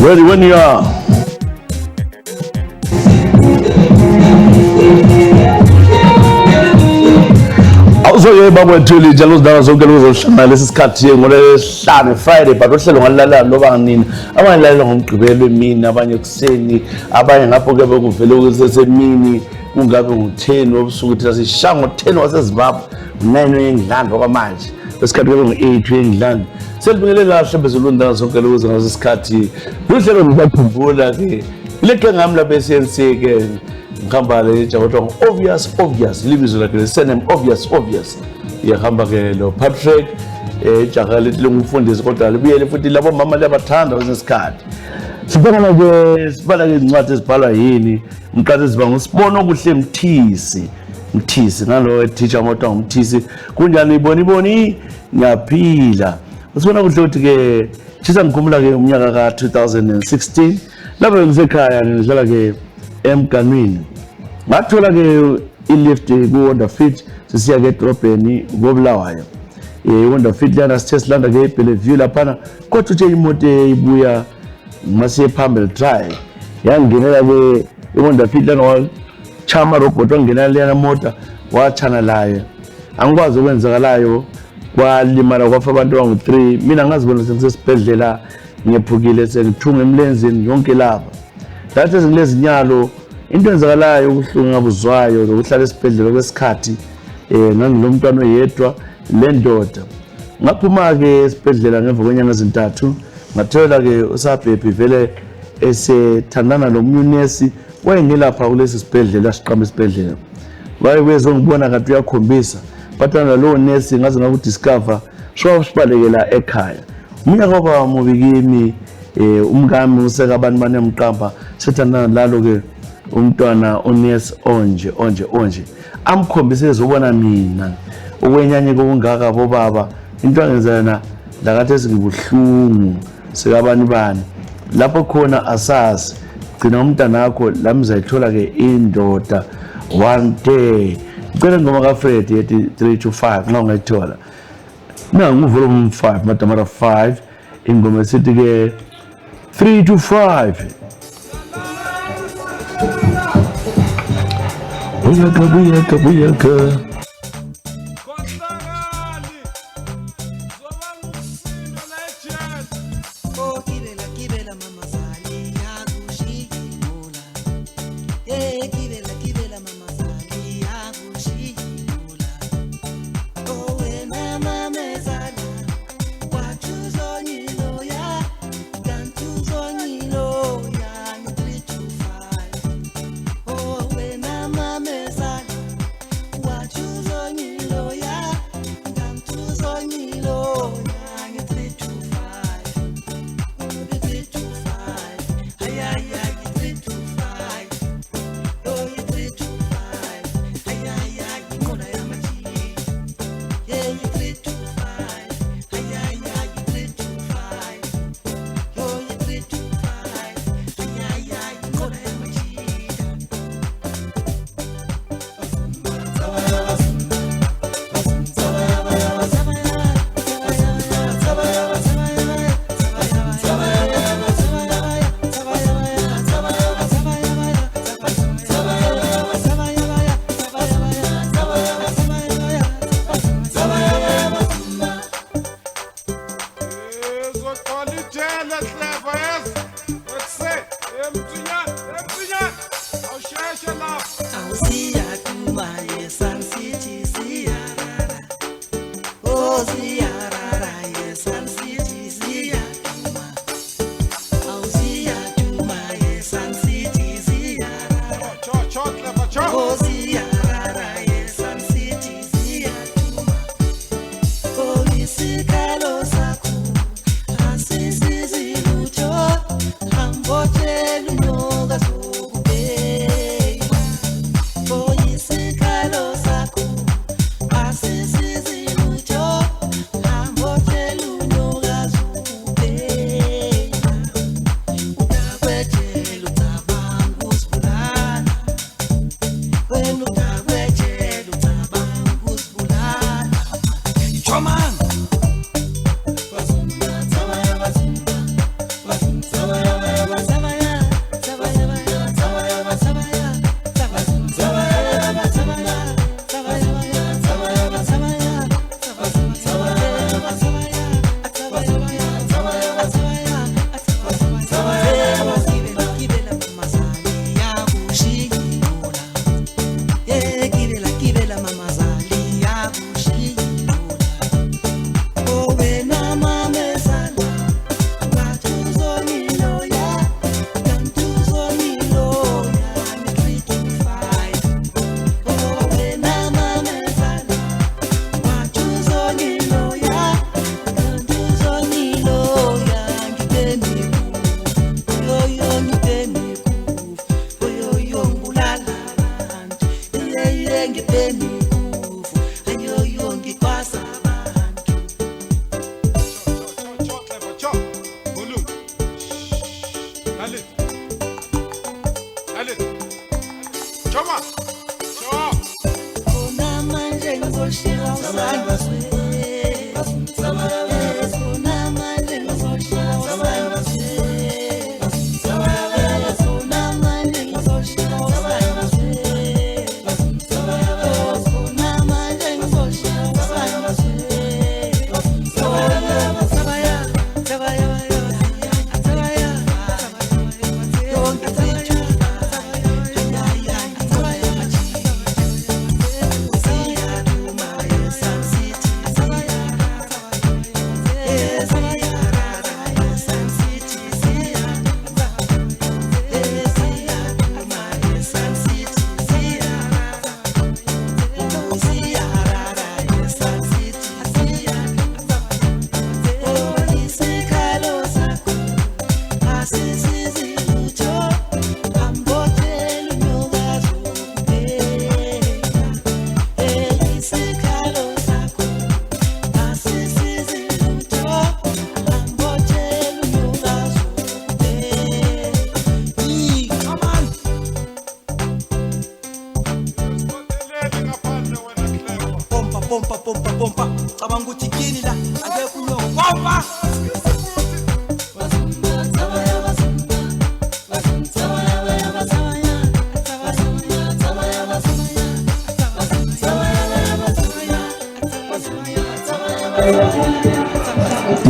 Ready when you are. Awusoke bakwethuli njalo zindaba zonke lokuzoshana lesi sikhathi ngolesihlanu Friday but ohlelo ngalalana noba nini abanye lalela ngomgqibelo emini abanye kuseni abanye ngapho ke bekuvele kusesemini kungabe ngo10 wobusuku thina sishango 10 waseZimbabwe 9 eNgilandi okwamanje lesikhathi ke ngo8 eNgilandi selibingelela kahle bezolundana zonke lokuzo ngasesikhathi uhlelo ngibakhumbula ke leke ngami lapha eCNC ke ngihamba le jaboto obvious libizo lakhe lesene obvious yahamba ke lo Patrick jaga lethi lomfundisi kodwa libuyele futhi labo mama labathanda kwesikhathi sibona ke sibala ke incwadi ezibhalwa yini umqathi ziba ngusibona okuhle Mthisi nalo teacher moto uMthisi kunjani iboni ngiyaphila usibona kuhle ukuthi ke chisa ngikhumbula ke umnyaka ka 2016 lapho ngisekhaya ngihlala ke eMganwini bathola ke ilift ku Wonderfit sisiya ke edrobheni ngobulawayo Wonderfit lana sithe silanda ke eBellevue laphana kodwa uthe imoto ibuya masiye phambili drive yangenela ke iWonderfit lana wachama robot wangenela lena moto wachana laye angikwazi ukwenzakalayo kwalimala kwafa abantu abangu3 mina ngazibona sengisesibhedlela ngephukile sengithunga emlenzeni yonke lapha thathe zingilezinyalo into enzakalayo ubuhlungu ngabuzwayo lokuhlala esibhedlela kwesikhathi ngangilomntwana oyedwa lendoda ngaphuma ke esibhedlela ngemva kwenyanga ezintathu ngathola ke usabhebhi vele esethandana lomunesi wayengelapha kulesi sibhedlela siqhamba esibhedlela wayezongibona kanti uyakhombisa bathana lo nesi ngaze ngakudiscover sibalekela ekhaya umnyaka kwaba mubi kimi umkami useka abantu banemqamba sethandana lalo ke umntwana onesi onje amkhombise ezobona mina okwenyanye kokungaka bobaba into angenzana lakathi esingibuhlungu sekabani bani lapho khona asazi gcina umntana wakho lamzayithola ke indoda one day ngicela ngoma ka Fred yethi 3 to 5 nga ungayithola nangu volume 5 madamara 5 ingoma esithi ke 3 to 5 buyaka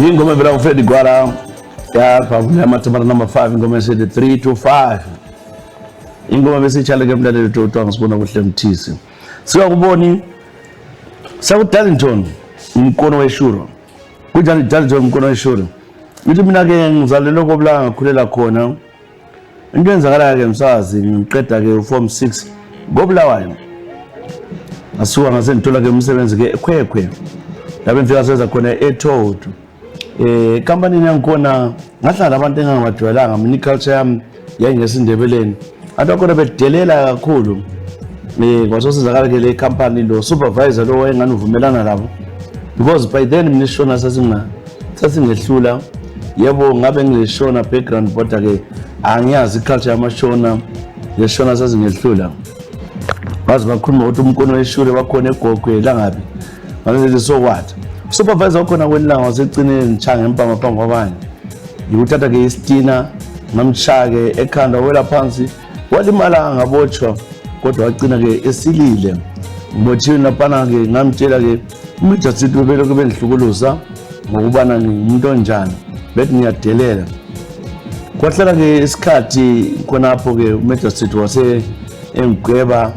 Ingoma vela Fred Gwara ya pavula matamara number 5 ingoma esede 3 to 5 ingoma bese chala ke mlaleli Toto ngisibona kuhle mthisi sikuboni saku Darlington umkono weshuro kunjani Darlington umkono weshuro uthi mina ke ngizalelwe kobula ngakhulela khona into enzakala ke msazi ngiqeda ke form 6 ngobulawayo asuka ngase ngithola ke umsebenzi ke ekhwekhwe labe ngifika senza khona eThoto company yangikhona ngahlala abantu engangabajwayelanga mina culture yami yayingesindebeleni abantu khona bedelela kakhulu kwasosizakala ke le company lo supervisor lo wayengani uvumelana labo because by then mina ishona sasingehlula yebo ngabe ngilishona background kodwa ke angiyazi culture yamashona yeshona sasingehlula bazi bakhuluma ukuthi umkono weshule wakhona egogwe langabi manje so what supervisor wakhona kwelanga wasegcine ngichanga empama phambi kwabanye ngikuthatha ke istina ngamshake ekhanda wela phansi walimala ngabotshwa kodwa wagcina ke esilile ngibothiwe lapana ke ngamtshela ke uMajor City ubele kube ngihlukuluza ngokubana ngimuntu onjani bethi ngiyadelela kwahlala ke isikhathi khonapho ke uMajor City wase engigweba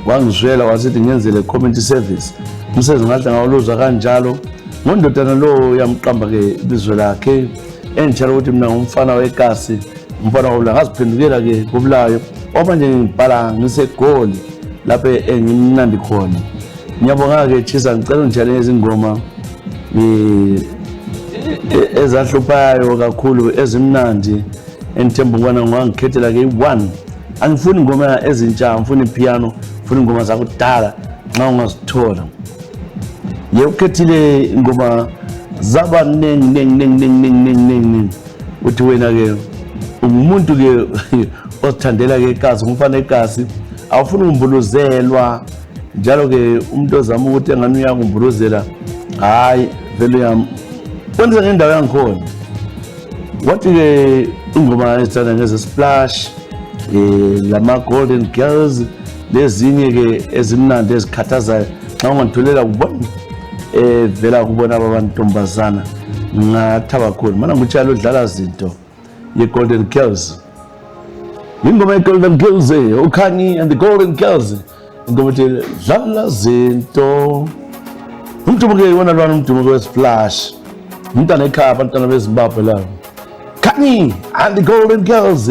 wangizwela wasithi ngenzele community service umsebenzi ngahle ngawuluza kanjalo ngondodana lo yamqamba ke ibizwe lakhe enjalo ukuthi mina ngumfana wekasi umfana wobula ngaziphendukela ke kubulayo obanje ngibhala ngisegoli lapha engimnandi khona ngiyabonga ke Chisa ngicela njalo izingoma ezahluphayo kakhulu ezimnandi engithemba ukubana ngiwangikhethela ke i-1. Angifuni ingoma ezintsha, ngifuni ipiano, ngifuni ingoma zakudala nxa ungazithola. Ukhethile ingoma zaba ningi uthi wena ke umuntu ke osithandela ke igazi, ngumfana igazi, awufuni ukumbuluzelwa njalo ke umuntu ozama ukuthi engani uyakumbuluzela, hayi vele yami wenza ngendawo yangikhona. Wathi ke ingoma ezithanda ngeze-Splash, lama Golden Girls, lezinye ke ezimnandi ezikhathazayo xa unganditholela kubona vela kubona abantombatshana ngathaba kakhulu. Mana ngutshayela udlala zinto ye-Golden Girls, ingoma ye-Golden Girls, uKhanyi and the Golden Girls, ingoma ethi dlala zinto. Umdumo ke wona lwana umdumo we-Splash, umntana ekhaya, abantwana beZimbabwe labo. Khanyi and the Golden Girls.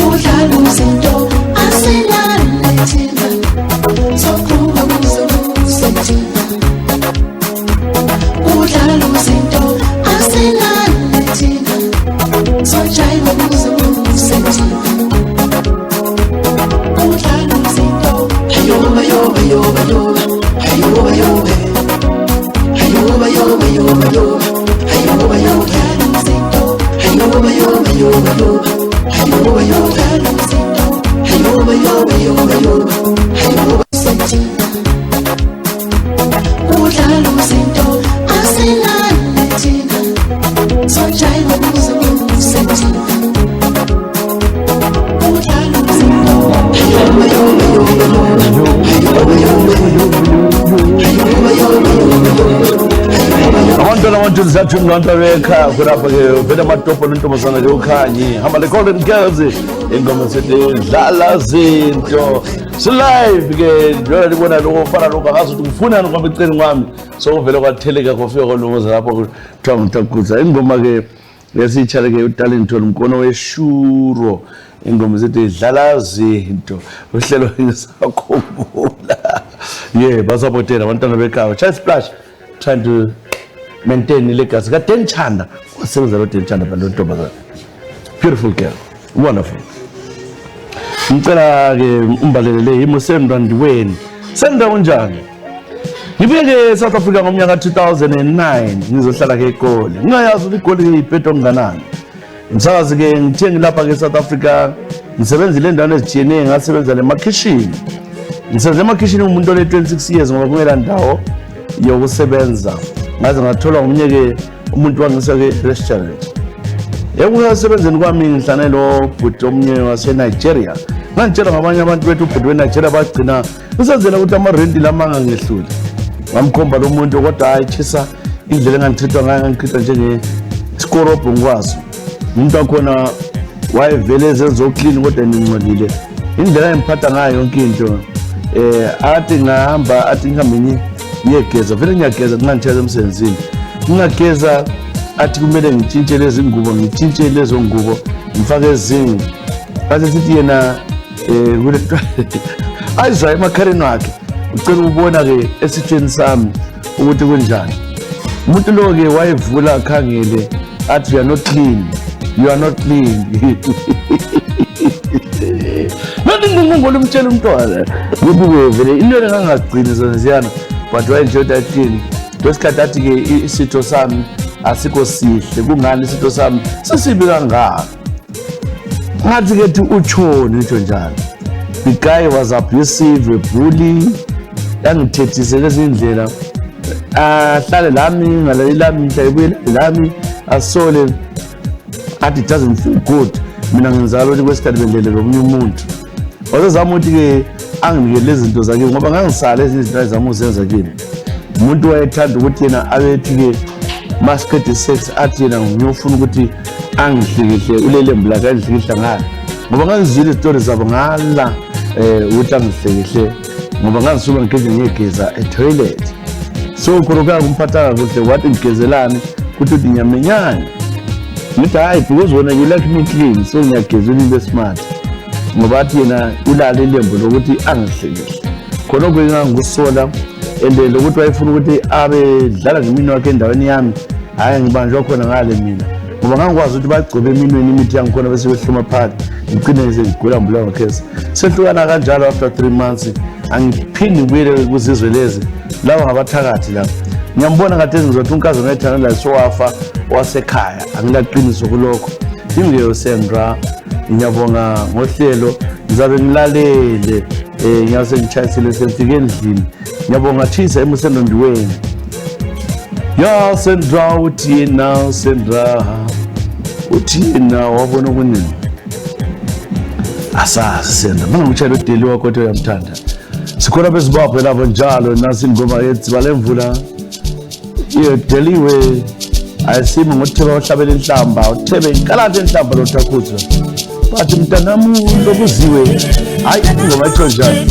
Udlala izinto Zathi umntu wekha kulapha ke vele amatopo nentombazana ke ukhanyi hamba le Golden Girls ingoma sethi dlala zinto live ke njengoba libona lokho ufana lokho akazi ukuthi ufunani ngoba eceni kwami so uvele kwatheleka kofika kolunguza lapho kuthiwa ngitakuza ingoma ke yesitshale ke utalent umkono weshuro ingoma sethi dlala zinto uhlelo ngisakhumbula basapotela abantwana bekhaya Child Splash trying to maintain legacy ka Dan Chanda wasebenza lo Dan Chanda bantu ntombazana beautiful girl wonderful ngicela ke umbalelele yimo sendwandiweni senda unjani ngibeke South Africa ngomnyaka 2009 ngizohlala ke eGoli ngingayazi ukuthi iGoli ngiyiphetho nganani ngisakazi ke ngithe ngilapha ke South Africa ngisebenza le ndawo ezijiyene ngasebenza le makishini ngisebenza emakishini umuntu ole 26 years ngoba kungela ndawo yokusebenza ngaze ngathola ngomnye ke umuntu wangisa ke restaurant ekusebenzeni kwami ngihlane lo bhuti omnye wase Nigeria ngantshela ngabanye abantu bethu ubhuti weNigeria bagcina usenzela ukuthi amarenti lamanga ngehlule ngamkhomba lo muntu kodwa ayithisa indlela engangithethwa ngayo ngangikhitha njenge skorobho ngikwazi umuntu wakhona wayevele ezenza clean kodwa ningcolile indlela engiphatha ngayo yonke into athi ngahamba athi ngihambe ngiyegeza vele ngiyageza ngangitheza emsebenzini ngingageza athi kumele ngitshintshe lezi ngubo ngitshintshe lezo ngubo ngifake ezinye base sithi yena kule ayizwa emakhareni wakhe ucela ukubona ke esithweni sami ukuthi kunjani umuntu lo ke wayevula akhangele athi you are not clean nathi ngingongolo umtshela umntwana ngoba vele into engangagcini zenziyana but wayenje uthini lesikhathi athi ke isitho sami asikho sihle kungani isitho sami sesibi kangaka ngathi ke utshoni nje njalo the guy was abusive a bully yangithethise lezindlela ahlale lami ngaleli lami mhlawumbe lami asole athi it doesn't feel good mina ngenzalo ukuthi kwesikhathi bendlele lomunye umuntu wazezama ukuthi ke anginike lezi zinto zakhe ngoba ngangisala lezi zinto ezama uzenza kimi umuntu wayethanda ukuthi yena abethi ke masquerade sex athi yena ngiyofuna ukuthi angihlikihle ulelembu lakhe angihlikihla ngayo ngoba ngangizwile izitori zabo ngala ukuthi angihlikihle ngoba ngangisuka ngigeze ngiyegeza etoilet so khona kumphatha kahle wathi ngigezelani ukuthi udinyamenyane ngithi hayi because wona you like me clean so ngiyageza into smart ngoba athi yena ulale ilembu lokuthi angihlikihle khona ngikusola ende lokuthi wayefuna ukuthi abe dlala ngemini wakhe endaweni yami hayi ngibanjwa khona ngale mina ngoba ngangikwazi ukuthi bagcobe eminweni imithi yangikhona bese behluma phakathi ngicine nje ngigula mbulawa ngekesi sehlukana kanjalo after 3 months angiphindi ngibuyele kuzizwe lezi lawa ngabathakathi lapha ngiyambona kade ngizothi unkazi ngayithanda la sowafa wasekhaya angilaqiniso kulokho ingeyo Sandra ngiyabonga ngohlelo ngizabe ngilalele ngiyase ngichayisile sefike endlini ngiyabonga thisa emusendondiweni ya Sandra uthina Sandra uthina wabona kunini asazi Sandra mina ngitshela udeli wakho othi uyamthanda sikhona bezibaphe lapho njalo nasi ingoma yethi balemvula ideliwe ayisimi ngotheba ohlabela inhlamba uthebe inkalate inhlamba lothakuzwa bathi mntanami lokuziwe hayi ingoma etho njalo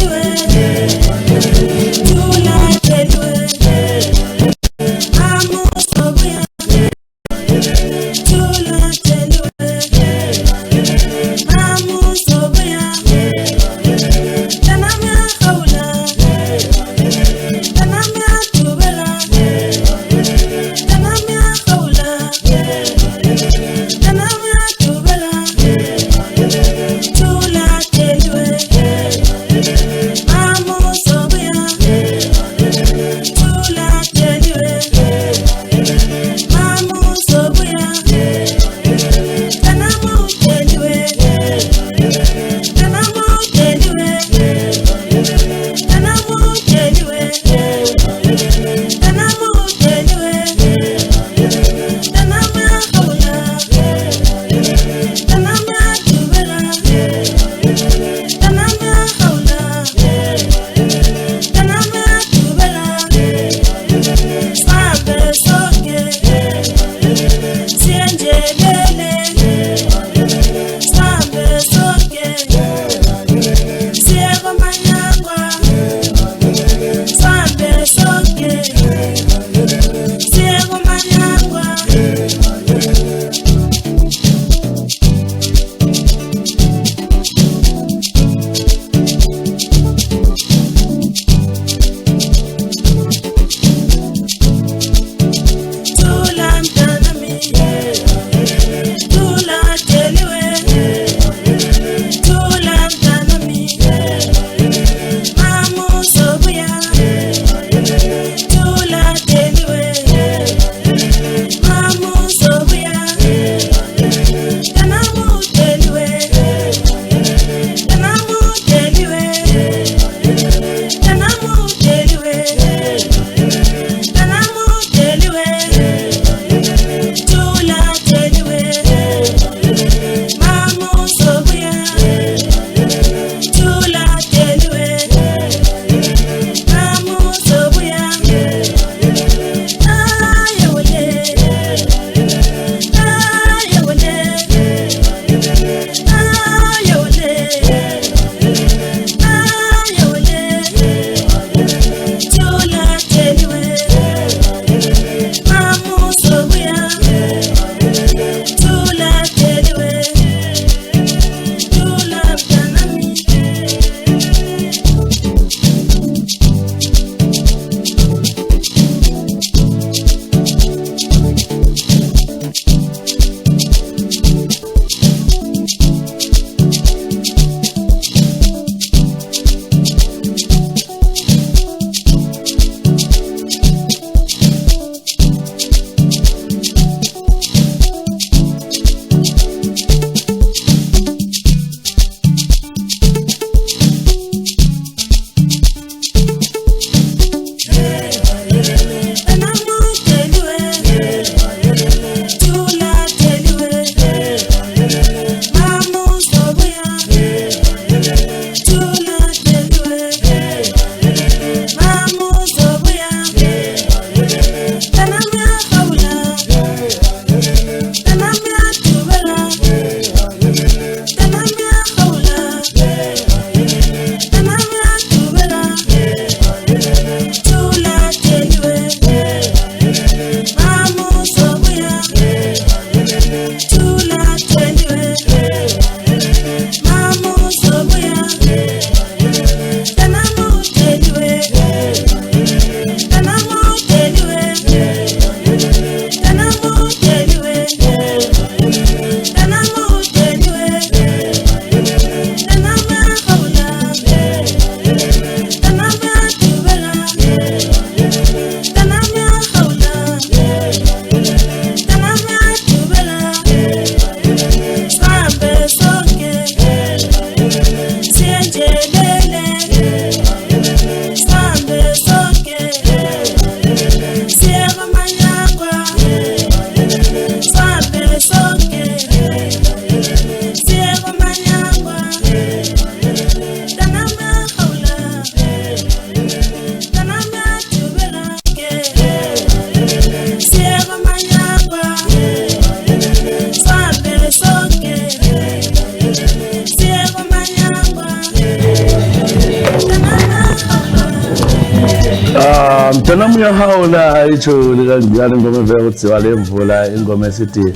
Zona muyahawula itsho likangiyana ingoma evela kudziwa lemvula ingoma esithi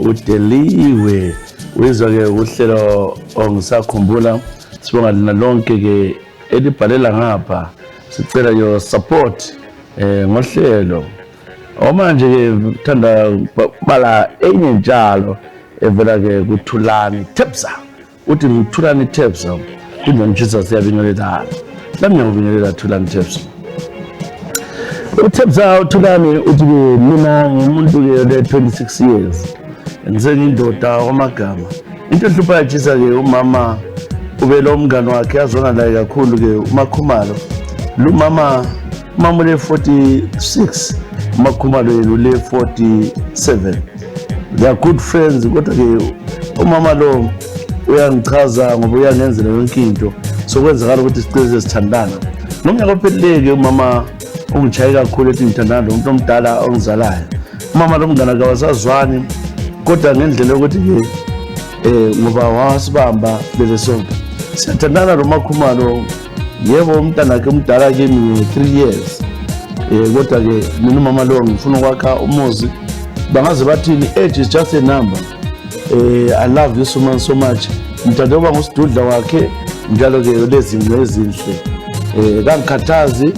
udeliwe wizwa ke uhlelo ongisakhumbula sibonga lina lonke ke elibhalela ngapha sicela yo support ngohlelo manje ke thanda bala enye njalo evela ke kuThulani Tepsa uthi uThulani Tepsa kunjengitshisa siyabingelela lami ngiyabingelela Thulani Tepsa uTepsa uThulani uthi mina ngumuntu ke 26 years ngisengindoda kwamagama into ehlupha yatshisa ke umama ube lo mngane wakhe yazona la kakhulu ke uMakhumalo lo mama le 46 uMakhumalo yena le 47 they are good friends kodwa ke umama lo uyangichaza ngoba uyangenzela yonke into sokwenzakala ukuthi siceze sithandana nomnyaka opheleleke umama ungichaye kakhulu ethi ngithandana umuntu omdala ongizalayo umama lo mngane akawasazwani kodwa ngendlela yokuthi ke ngoba wasibamba lele sonke siyathandana lo Makhumalo yebo umntana wakhe umdala kimi 3 years kodwa ke mina umama lo ngifuna ukwakha umuzi bangaze bathini age is just a number I love this woman so much ngithanda ukuba ngusidudla wakhe njalo ke lezinto ezinhle kangikhathazi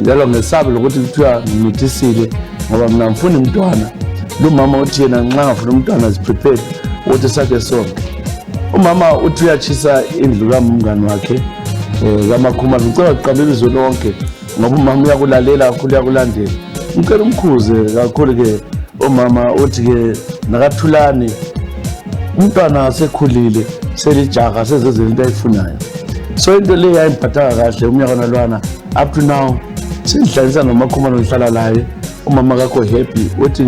njalo ngesabe lokuthi kuthiwa ngithisile ngoba mina ngifuna umntwana lo mama uthi yena nxa ngafuna umntwana is prepared ukuthi sakhe sonke umama uthi uyachisa indlu kamngane wakhe kaMakhumalo ngicela uqabele izwe lonke ngoba umama uyakulalela kakhulu uyakulandela ngicela umkhuze kakhulu ke umama uthi ke nakaThulani umntwana sekhulile selijaga sezenza into ayifunayo so into le yayiphatha kahle umnyaka nalwana up to now sihlanisa noMakhumalo ngihlala laye umama kakho happy uthi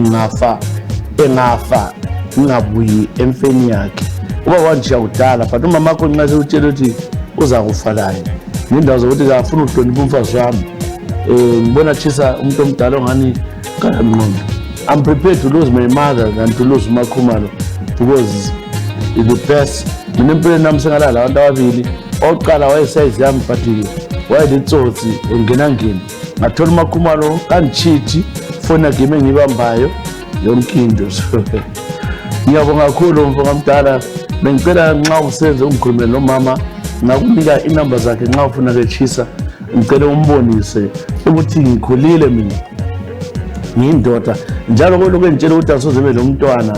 engafa ngingabuyi emfeni yakhe uba wanje yakudala but umama wakho nxa sewutshela ukuthi uza kufa laye ngendawo zokuthi kafuna ukuhlonipha umfazi wami ngibona chisa umuntu omdala ongani kaMnqondo I'm prepared to lose my mother than to lose uMakhumalo because it's the best mina empilweni nami sengalala abantu ababili oqala wayesayizi yami but wayelitsotsi engenangeni ngathola uMakhumalo kandichithi foni yakhe engiyibambayo yonke into ngiyabonga kakhulu mfowethu omdala bengicela nxa usenze ungikhulumele nomama ngakunika inamba zakhe nxa ufuna kechisa ngicela umbonise ukuthi ngikhulile mina ngiyindoda njalo lokho engitshela ukuthi asoze lo mntwana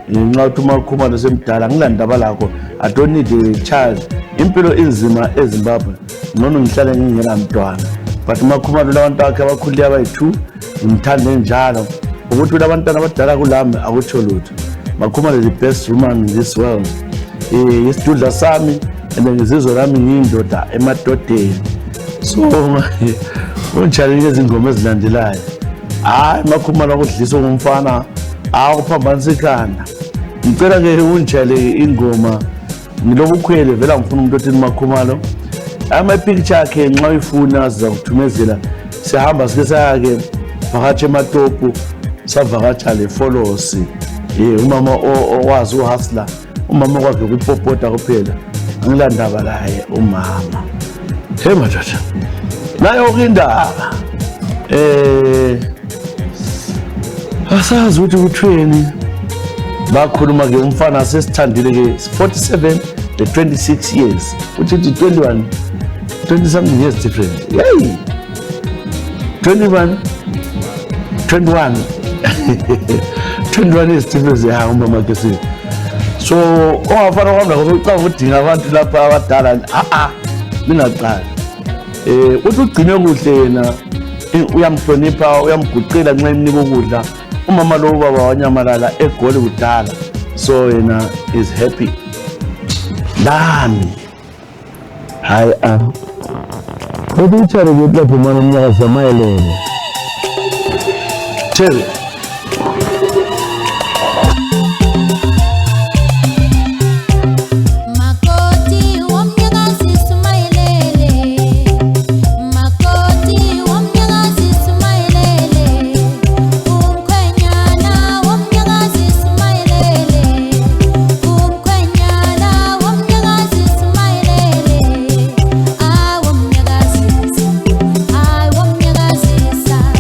nxa uthi uMakhumalo semdala ngilandaba lakho I don't need a child impilo inzima eZimbabwe noma ngihlale ngingena mntwana but uMakhumalo labantu bakhe abakhulile abayi2 ngimthande njalo ukuthi labantwana abadala kulami akutsho lutho Makhumalo is the best woman in this world isidudla sami ngizizwe lami ngiyindoda emadodeni so unjalo izingoma ezilandelayo hayi Makhumalo akudlisa ngumfana akuphambanisa ikhanda ngicela ke unjale ingoma ngilobukhwele vela ngifuna umuntu othini Makhumalo ama picture yakhe nxa uyifuna siza kuthumezela sihamba sike sayake phakathi eMatopo savakatsha le Folosi umama owazi uhustler umama kwakhe kupopota kuphela ngilandaba laye umama hey madoda nayo indaba asazi ukuthi kuthweni bakhuluma ke umfana sesithandile ke 47 the 26 years uthi 20 something years different hey 21 is different ya umama ke so owafana kwamna ngokucanga ukudinga abantu lapha abadala mina qala uthi ugcine kuhle yena uyamhlonipha uyamguqela nxa imnika ukudla umama lo baba wanyamalala egoli kudala so yena is happy nami hayi ubuchare lapho mana umnyaka zamayelene Terry Sisa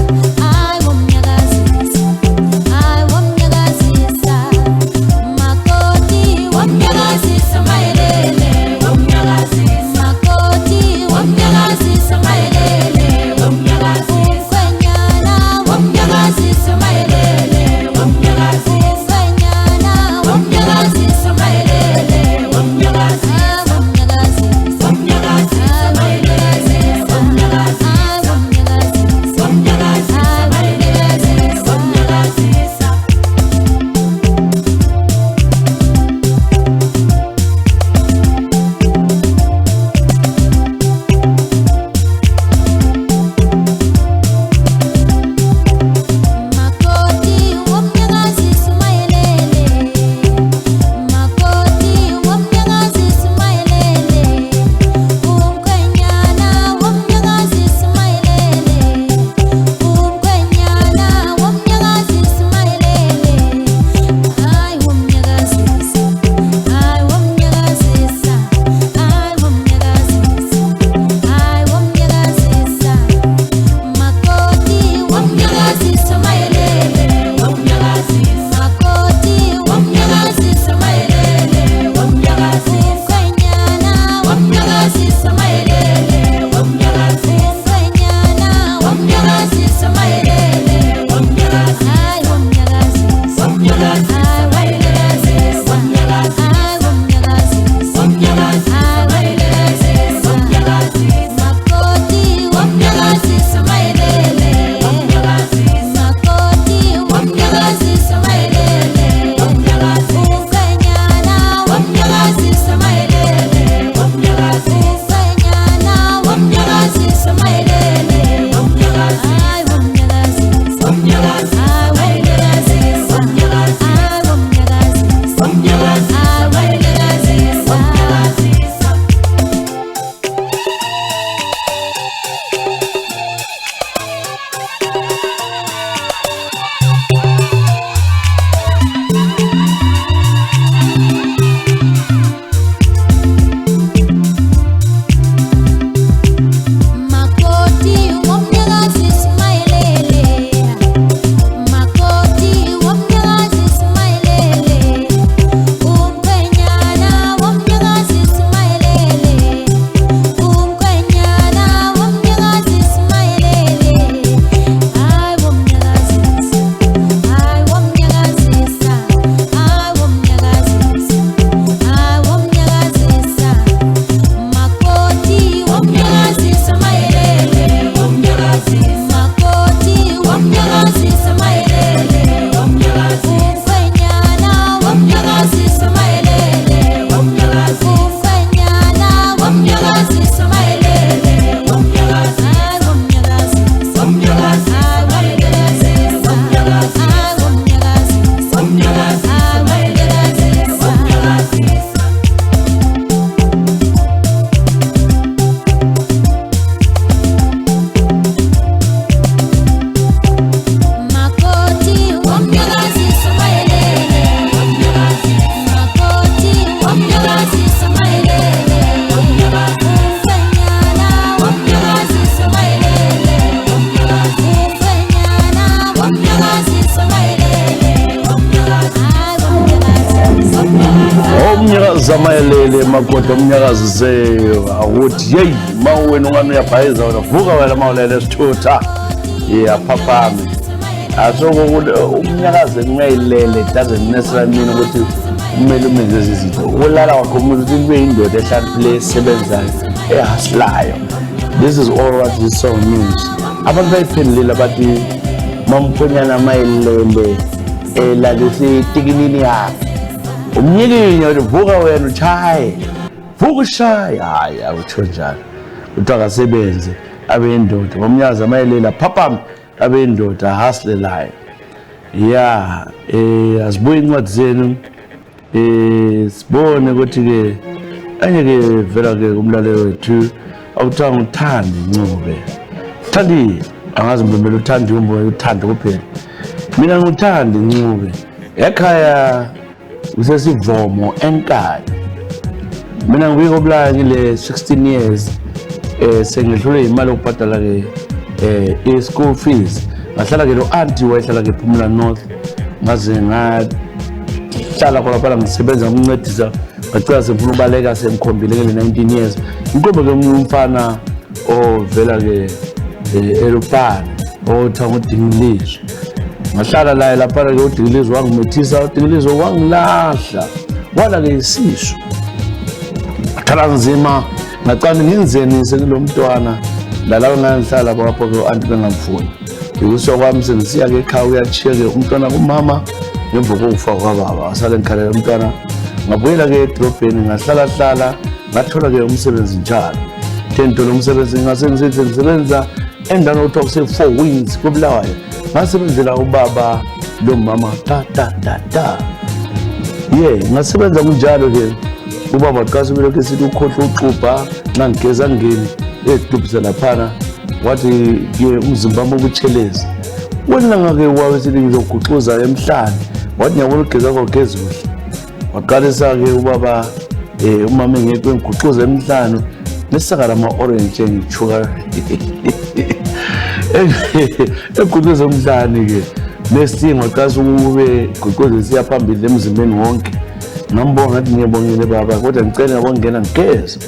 Zamayelele makoti omnyakazi zeyo awuthi hey mawena ungani uyabhayiza wena vuka wena mawulele sithutha phaphami asoko umnyakazi ngiyayilele doesn't necessarily mean ukuthi kumele umenze izinto ulala wakho umuntu kube indoda ehlala esebenzayo ehasilayo. This is all what this song means. Abantu bayiphendulile bathi mamphonyana mayilele lalisi tikinini yakhe umnyikinyo uvuka wena uchaye vuka ushaye hayi awutho njalo uthi akasebenze abendoda ngomnyazi amayelele phaphami abendoda hasilelayo asibuye incwadi zenu sibone ukuthi ke angeke vela ke umlalelo wethu awuthanga uthande incube thandi angazi mbembele uthande umoya uthande kuphela mina ngikuthanda incube ekhaya usesivomo enkaya mina ngibiko obulaya ngile 16 years sengihlule imali okubhadala ke school fees ngahlala ke lo auntie wayehlala ke Phumula North ngaze ngahlala khona phela ngisebenza ngumncedisa ngacela sefuna ubaleka semkhombile ngile 19 years inkombe ke umfana ovela ke elupana othanga uDingilizo ngahlala la lapha ke uDingilizo wangimethisa uDingilizo wangilahla wala ke isisu akhala nzima ngacane ngenzeni sekulomntwana lalawo ngihlala lapho ke anti bengamfuni ukuso kwami sengisiya ke ekhaya uyachiya ke umntwana kumama ngemva kokufa kwababa asale ngikhalela umntwana ngabuyela ke edrobheni ngahlala ngathola ke umsebenzi njalo tento lo msebenzi ngisebenza endaweni okuthiwa kuse 4 wings kuBulawayo ngasebenzela ubaba lo mama ta ngasebenza kunjalo ke ubaba qase belokho sithi ukhohle uxubha nangigeza ngeni edubisa laphana wathi ke umzimba wami ubutshelezi wena ngake wawe sithi ngizoguxuza emhlanje wathi nyabona ugeza kwagezula waqalisa ke ubaba umama engekho ngiguxuza emhlanje nesaka lama orange ngichuka ekuguxuza emhlanje ke nesingo qase ube guquze siya phambili emzimbeni wonke ngambonga ngathi ngiyabongile baba kodwa ngicela ngabongena ngigeza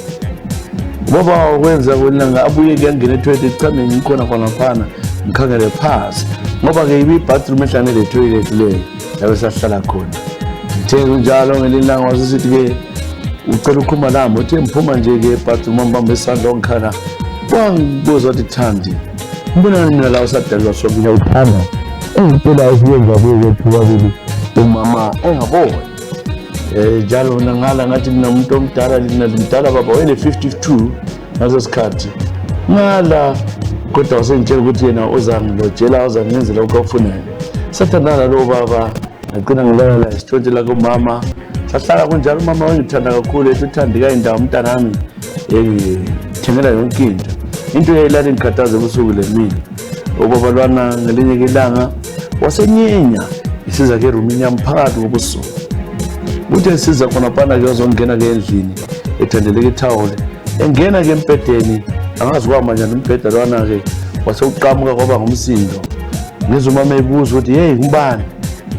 baba wenza kwelanga abuye ke ngene toilet cha mina ngikhona khona phana ngikhangele phansi ngoba ke ibi bathroom ehlane le toilet le yabe sahlala khona uthe njalo ngelilanga wasisithi ke ucela ukukhuma nami uthe mphuma nje ke bathroom mbamba isandla ongikhala wangibuza ukuthi Thandi mbona mina la usadalwa sobina ukhanda engicela ukuyenza kuye kwabili umama engabona njalo ngala ngathi mina umuntu omdala linadala baba wele 52 ngaso sikhathi ngala kodwa usengitshela ukuthi yena uzangilotshela uzangenzela okufunayo sathandana lo baba ngaqina ngilala isithonje la kumama sahlala kunjalo umama wangithanda kakhulu ethi uthandeka indawo umntanami thengela yonke into eyayilala ingikhathaza ebusuku lemini ubaba lwana ngelinye ilanga wasenyenya isiza ke erumini yami phakathi kobusuku uthe esiza khona phana ke uzongena ke endlini ethandeleke ithawule engena ke empedeni angazi kwamanje umbheda lwana ke wasewuqhamuka kwaba ngumsindo ngizwe umama ebuza ukuthi hey ngubani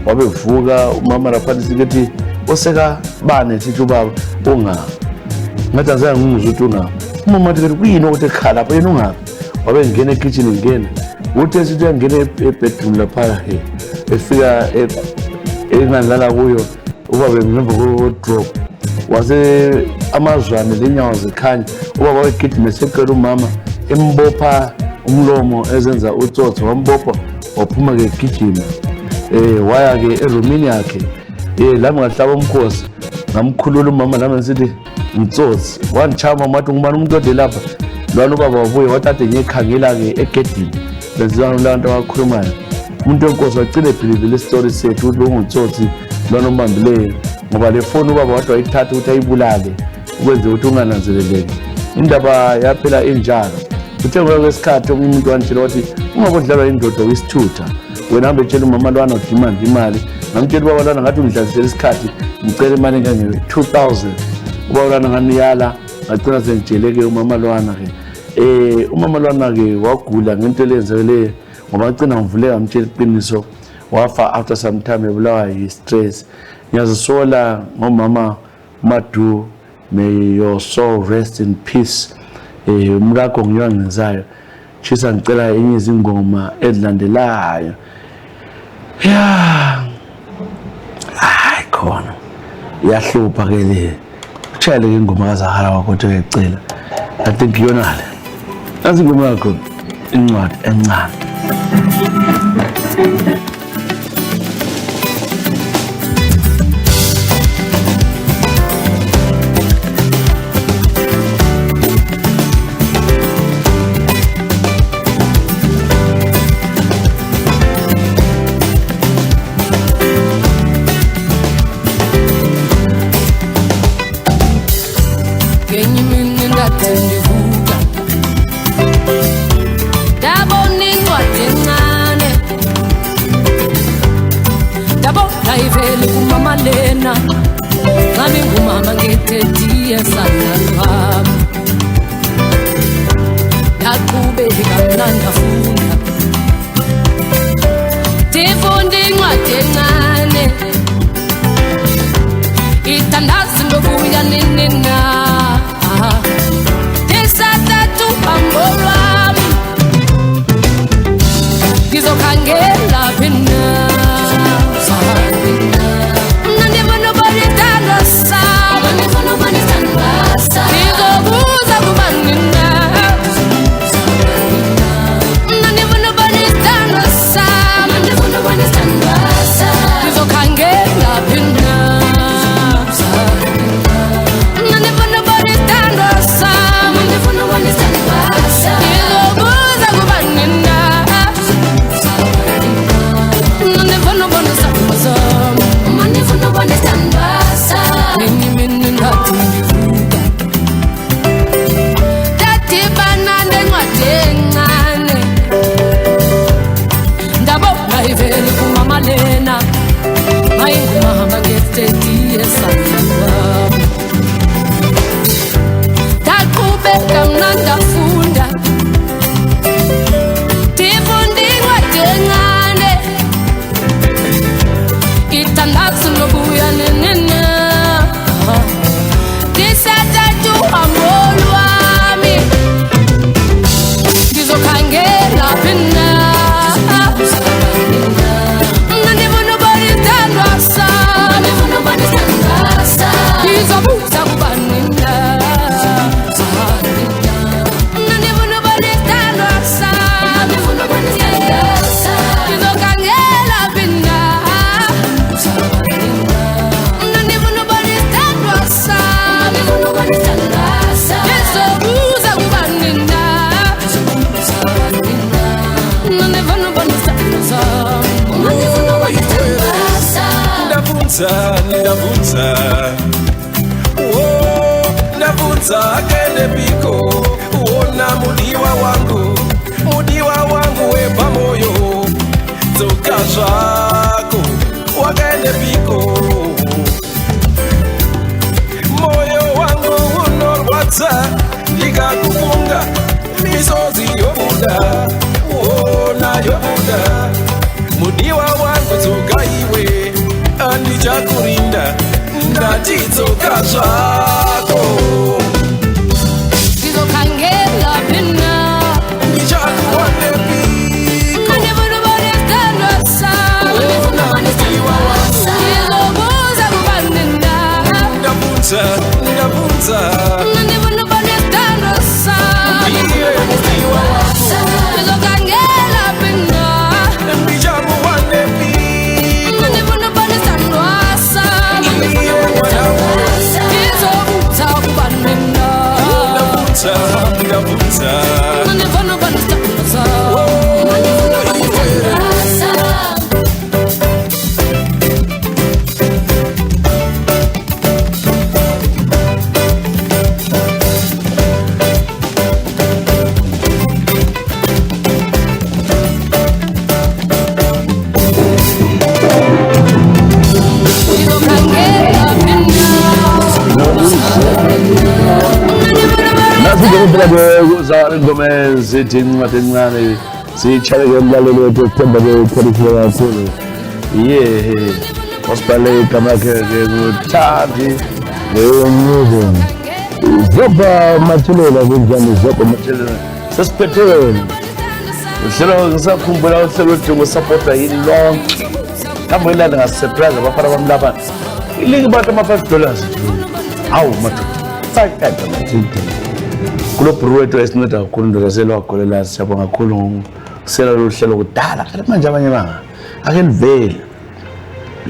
wabevuka umama raphansi kethi oseka bane sithi ubaba unga ngathi azange ngizwe ukuthi unga umama uthi kuyini ukuthi ekhala lapha yena ungapi wabe ngena ekitchen ngena uthe sithi uyangena ebedroom lapha efika engalala kuyo ubaba ngemva ko-drop wase amazwane lenyawo zikhanya ubaba wegijima eseqela umama embopha umlomo ezenza utsotso wambopha waphuma ke egijima waya ke erumini yakhe lami ngahlaba umkhosi ngamkhulula umama nami ngithi ngitsotsi wandichama mathi ngubani umuntu ode lapha lwana ubaba wabuye wathathe ngikhangela ke egedini lezizwana lanto abakhulumayo umuntu wenkosi wagcina ebhilivile isitori sethu ukuthi ungutsotsi lwana umbambileyo ngoba le foni ubaba wathi wayithatha ukuthi ayibulale ukwenze ukuthi ungananzeleleki indaba yaphela enjalo uthe ngoba kwesikhathi omunye umuntu wantshela wathi ungabodlalwa indoda wisithutha wena hambe tshela umama lwana udimanda imali ngamtshela ubaba lwana ngathi ungidlalisela isikhathi ngicela imali engange-2,000 ubaba lwana nganiyala ngagcina sengitsheleke umama lwana ke umama lwana ke wagula ngento leyenzekeleyo ngoba ngagcina ngivuleka ngimtshela iqiniso wafa after some time ebulawa yi-stress ngiyazisola ngomama Madu, may your soul rest in peace. Umkakho ngiyangezayo chisa ngicela enye izingoma edilandelayo hayi khona yahlupha ke le utshayele ingoma kaZahara wakho ecela I think yona le nazi ingoma yakho incwadi encane Ngami ngumama ngethethi esandalwa Yaqhubeka mina ngafunda Tifunda incwadi encane Ithandaza ngokuya nini na Tisathathu uhambo lwami Ngizokhangela phina Oh, navunza akende piko. Uona mudiwa wangu wepa moyo. Toka zako wakende piko. Moyo wangu unorwata likakufunga misozi yobuda. Ona yobuda mudiwa wangu toka iwe andichakurinda ndati toka zako Ndizokhangela phina ndichakuone piko Mandibona bonestando sami Ndizobuza kubanina ndabunza Mandibona bonestando sami Ndizokhangela phina ndichakuone piko Mandibona bonestando sami Ndizobuza kubanina ndabunza Mandibona bonestando sami Zara Gomez sitting Matinani, see Charigan Galileo to Timber, California. Yeah, Hospale, Kamaka, Tati, they were moving. Zopa Matilda, Zopa Matilda, Suspected. Zero Zakumbra, Zero was supporter in long. Come with a surprise of a Paravan Lava. Illing about $5. How much? 5 times. Kulo proweto esineda kulondolozela wagolela siyabonga kakhulu sela lohlelo kudala kanti manje abanye banga akenivela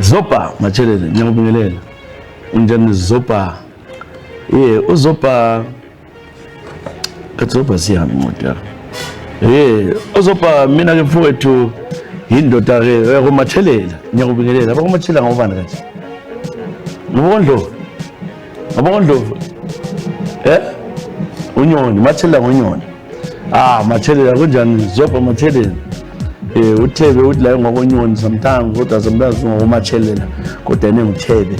Zopa Matshelele ngiyakubingelela unjani Zopa uZopa kaZopa sihambe moto uZopa mina ke mfowethu indoda ke yakumatshelela ngiyakubingelela abakumatshelela ngobani kathi ngobondlovu Unyoni, Matshelela ngonyoni. Matshelela kunjani Zopa Matshelela. Uthebe uthi la ngokonyoni sometimes kodwa sometimes ngomatshelela kodwa nenguthebe.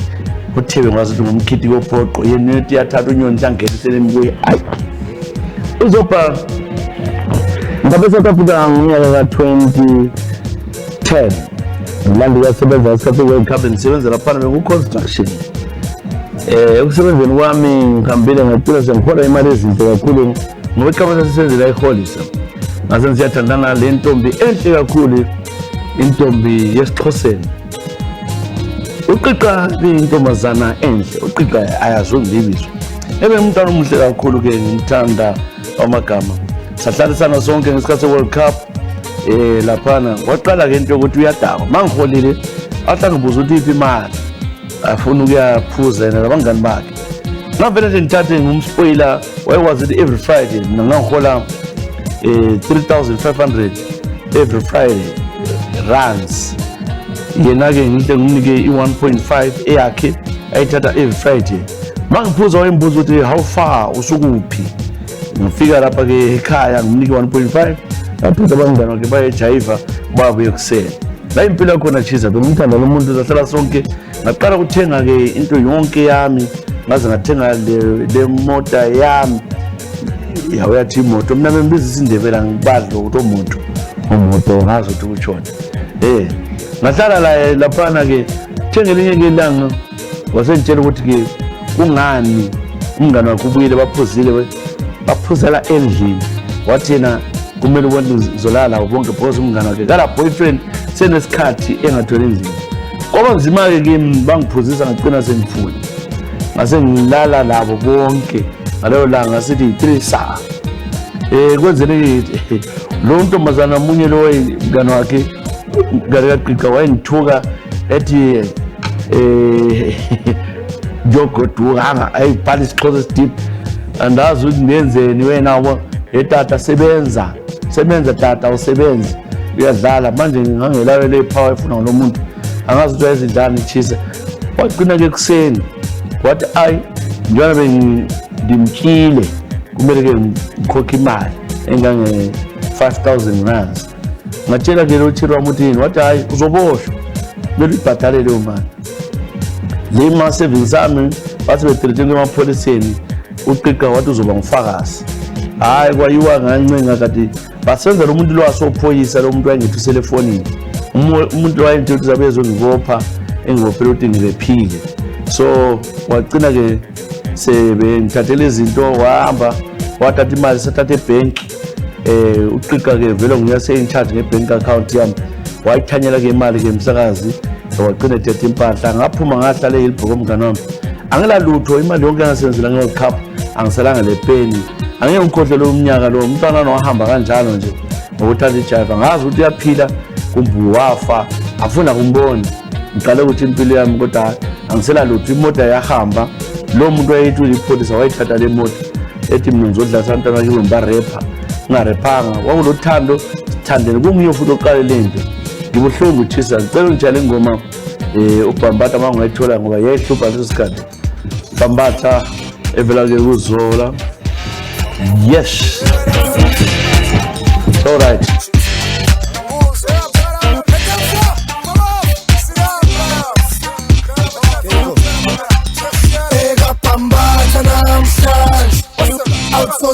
Uthebe ngathi ngumkhiti wophoqo yena uthi yathatha unyoni sangelisele kuye. Ayi. Uzopa ngabe South Africa ngonyaka ka 2010. Ngilanda yasebenza eSouth World Cup nisebenzela phana ku construction. Ukusebenzeni kwami ngihambile ngacela sengihola imali ezinhle kakhulu ngoba ikamela sisenzela iholisa ngase siyathandana le ntombi enhle kakhulu intombi yesiXhoseni uqiqa intombazana enhle uqiqa ayazondibizwa umntwana omuhle kakhulu ke ngimthanda amagama sahlalisana sonke ngesikhathi World Cup laphana waqala ke into yokuthi uyadakwa mangiholile ahlangibuza ukuthi iphi imali afuna ukuyaphuza yena labangani bakhe ngavele nje ngithathe ngumspoiler wayewazi every Friday ngangihola 3,500 every Friday runs yena ke ngihle ngimnike i1.5 eyakhe ayithatha every Friday mangiphuza wayembuza ukuthi how far usukuphi ngifika lapha ke ekhaya ngimnike 1.5 aphuza abangani bakhe bayejayiva babuye kusela la impilo khona chiza bengithanda lo muntu zahlala sonke ngaqala ukuthenga ke into yonke yami ngaze ngathenga le moto yami yathi imoto mina membiza isindebela ngibadla ukuthi umoto ngazi ukuthi utshona ngahlala la laphana ke thenge linye ngelanga wasentshela ukuthi ke kungani umngane wakhe ubuyile baphuzela endlini wathi yena kumele ubone zolala bonke because umngane wakhe kala boyfriend senesikhathi engatholi endlini ngoba nzima ke kimi bangiphuzisa ngicina sengifuna ngase ngilala labo bonke ngaleyo langa sithi 3 saa kwenzele lo ntombazana munye lo mngane wakhe ngaleqiqa wayengithuka ethi Joko duhanga ayibhala isiXhosa sidip andazi ukuthi ngenzeni wena etata sebenza tata usebenza uyadlala manje ngangelayo le power efuna lo muntu angazi ukuthi ayizidlala ichisa waqina ke kuseni wathi ayi njengoba bengimtshile kumele-ke ngikhokhe imali engange 5,000 rands. Ngatshela-ke lo thiri wami uthini, wathi hayi uzoboshwa kumele uyibhadale leyo mali. Le ma-savings ami bathi betheletheni emapholiseni, uqiqa wathi uzoba ngufakazi. Hayi kwayiwa ngancenga kade basenzela umuntu lo wasophoyisa lo muntu wayengethusele efonini. Umuntu lo wayengithe ukuthi zabe ezongibopha engibophela ukuthi ngilephile. So wagcina-ke sebengithathele izinto wahamba wathatha imali sathatha ebhenki. Uqiqa-ke vele ngiyase in charge ngebhenki account yami wayithanyela-ke imali-ke msakazi wagcina ethethe impahla. Ngaphuma ngahlala eHillbrook umngane wami angilalutho, imali yonke engasebenzela nge-World Cup angisalanga le peni. Angeke ngikhohlwe lo mnyaka lo umntwana wahamba kanjalo nje ngokuthatha ijiva, ngazi ukuthi uyaphila kumbe wafa afuna kumbona. Ngiqale ukuthi impilo yami kodwa angisela lutho. Imoto yahamba, lo muntu wayethi uyipholisa wayithatha le moto ethi mina ngizodla santana kibo ngibarepha, ngingarephanga. Kwakulothando sithandene, kungiyo futhi oqale lento. Ngibuhlungu Tshisa, ngicela ungitshale ingoma uBhambatha uma ungayithola ngoba yayihlupha leso sikhathi. Bhambatha evela-ke kuZola. Yes. All right.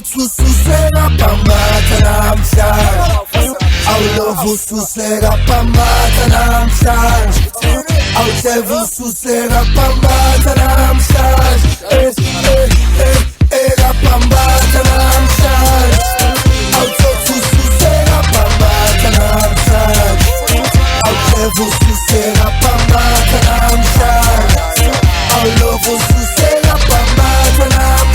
Susega Bhambatha namhlanje, awulove ususeka Bhambatha namhlanje, awutheva ususeka Bhambatha namhlanje, eka Bhambatha namhlanje, awuthova ususeka Bhambatha namhlanje, awutheva ususeka Bhambatha namhlanje, awulove ususeka Bhambatha namhlanje.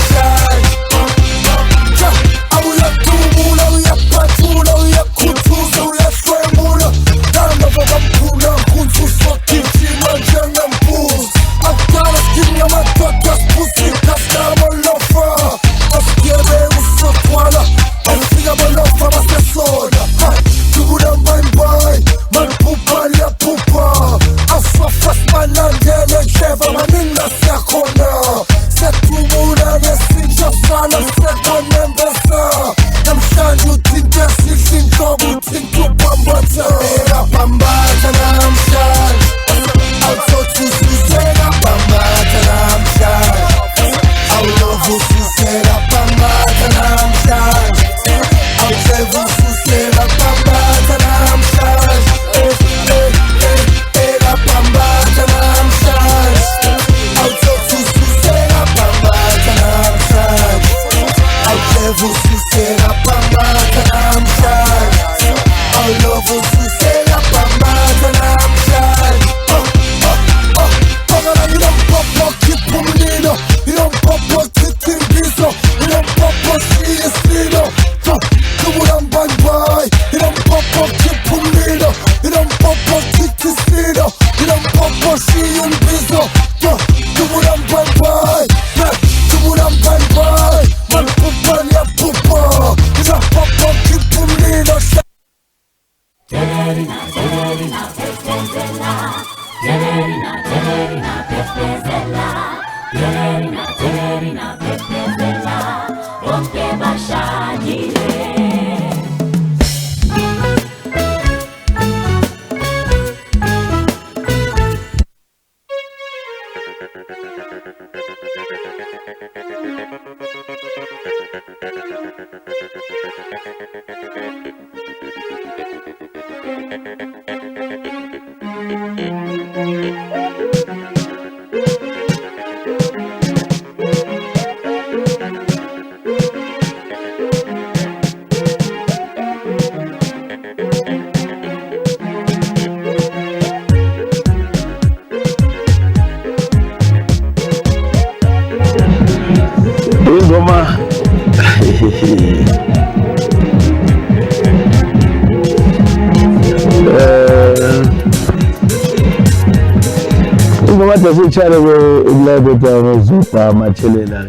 Ubhambatha sitshale ukulabetha Zuba Mathelela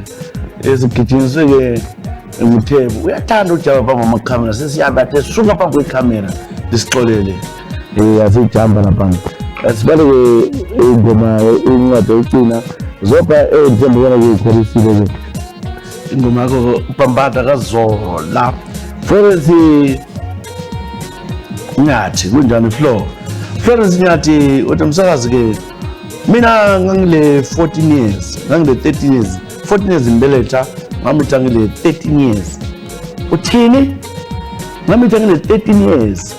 esigijinyiswe-ke nguThebo uyathanda ujamba phambi kwamakhamera sesiyahamba athe suka phambi kwekhamera lisixolele asijamba lapha asibale-ke ingoma incwadi yokugcina Zopha Mthembu ngikholisile ingoma yakho Pambata kaZola. Florence Nyathi kunjani Flo? Florence Nyathi uthi umsakazi ke mina ngangile 14 years, ngangile 13 years. 14 years imbeletha, ngamitha ngile 13 years. Uthini? Ngamitha ngile 13 years.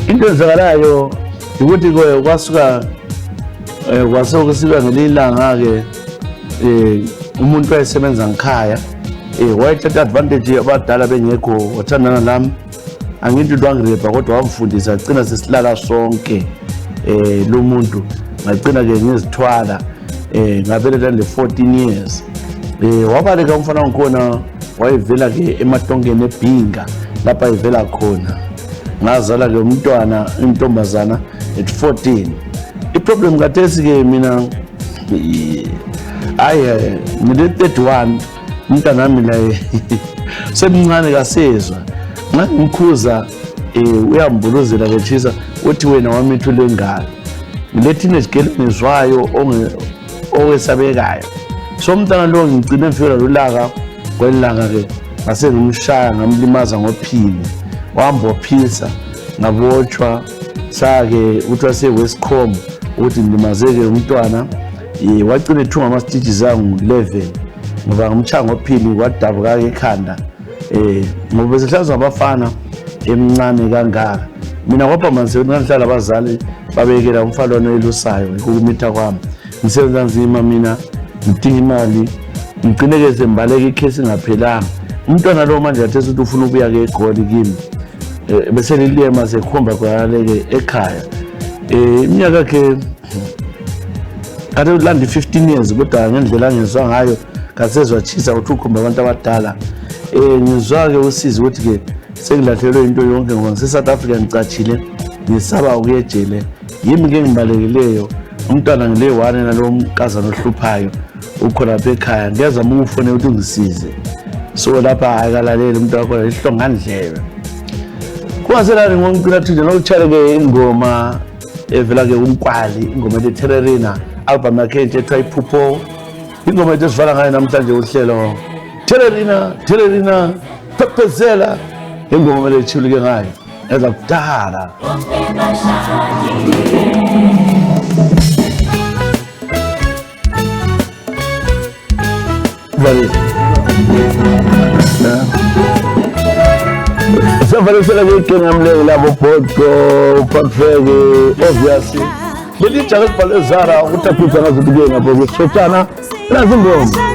Into ezakalayo ukuthi kwasuka kwasekusuka ngelilanga ke umuntu wayesebenza ngikhaya wayethatha advantage abadala bengekho wathandana nami angithi lwangirepa kodwa wamfundisa agcina sesilala sonke lo muntu ngagcina ke ngizithwala ngabeletha le 14 years wabaleka umfana wangikhona wayevela ke ematongeni eBhinga lapha ivela khona ngazala ke umntwana intombazana at 14. Iproblem kathesi ke mina ngile 31 umntana wami la semncane kasezwa ngikhuza uyambuluzela ngechisa uthi wena wami ithule ngalo ngile teenage girl ngizwayo owesabekayo so umntana lo ngigcine mfela lolaka kwelanga ke ngase ngimshaya ngamlimaza ngophini wambophisa ngabotshwa sake uthi wase Westcom uthi ndimazeke umntwana wagcina ethunga ama stitches zangu 11 ngoba ngimchanga ngophini kwadabuka ekhanda ngoba sehlaza abafana emncane kangaka mina kwapha manje ngihlala abazali babekela umfalwana elusayo ukumitha kwami ngisebenza nzima mina ngidinga imali ngigcineke sembaleka ikhesi ngaphelanga umntwana lo manje athi ukuthi ufuna ukuya ke eGoli kimi bese liliyema sekhomba kwaleke ekhaya iminyaka ke ade ulandi 15 years kodwa ngendlela ngizwa ngayo kasezwa chisa ukuthi ukhomba abantu abadala ngizwa ke usizi ukuthi ke sengilahlelwe into yonke ngoba ngiseSouth Africa ngicachile ngisaba ukuyejele yimi ke ngibalekileyo umntwana ngile wane nalo mkazana ohluphayo ukhona lapha ekhaya ngiyazama ukufona ukuthi ngisize so lapha akalaleli umuntu wakho ihlongandlebe kwazelani ngokucela thina lokuchale ke ingoma evela ke umkwali ingoma le Tererina album yakhe ethiwa iphupho ingoma esivala ngayo namhlanje uhlelo Tererina pepezela ingoma le chulike ngayo ezakudala vale Safarisela ke ngamle labo photo perfect obviously leli jacket balezara utaphuza ngazo ngapho kwesotshana nazingoma